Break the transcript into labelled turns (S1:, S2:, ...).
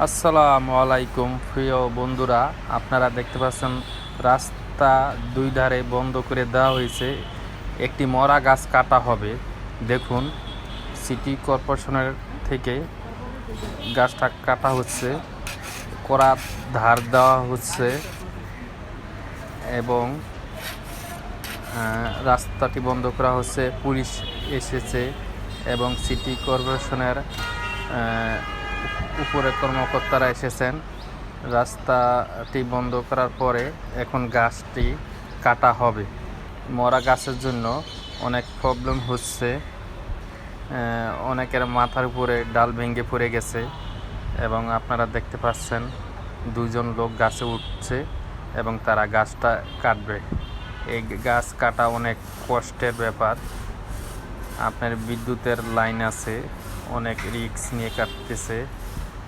S1: আসসালামু আলাইকুম প্রিয় বন্ধুরা, আপনারা দেখতে পাচ্ছেন রাস্তা দুই ধারে বন্ধ করে দেওয়া হয়েছে। একটি মরা গাছ কাটা হবে। দেখুন, সিটি কর্পোরেশনের থেকে গাছটা কাটা হচ্ছে, করাত ধার দেওয়া হচ্ছে এবং রাস্তাটি বন্ধ করা হচ্ছে। পুলিশ এসেছে এবং সিটি কর্পোরেশনের উপরে কর্মকর্তারা এসেছেন। রাস্তাটি বন্ধ করার পরে এখন গাছটি কাটা হবে। মরা গাছের জন্য অনেক প্রবলেম হচ্ছে। অনেকের মাথার উপরে ডাল ভেঙে পড়ে গেছে এবং আপনারা দেখতে পাচ্ছেন দুজন লোক গাছে উঠছে এবং তারা গাছটা কাটবে। এই গাছ কাটা অনেক কষ্টের ব্যাপার। আপনার বিদ্যুতের লাইন আছে, অনেক রিস্ক নিয়ে কাটতেছে।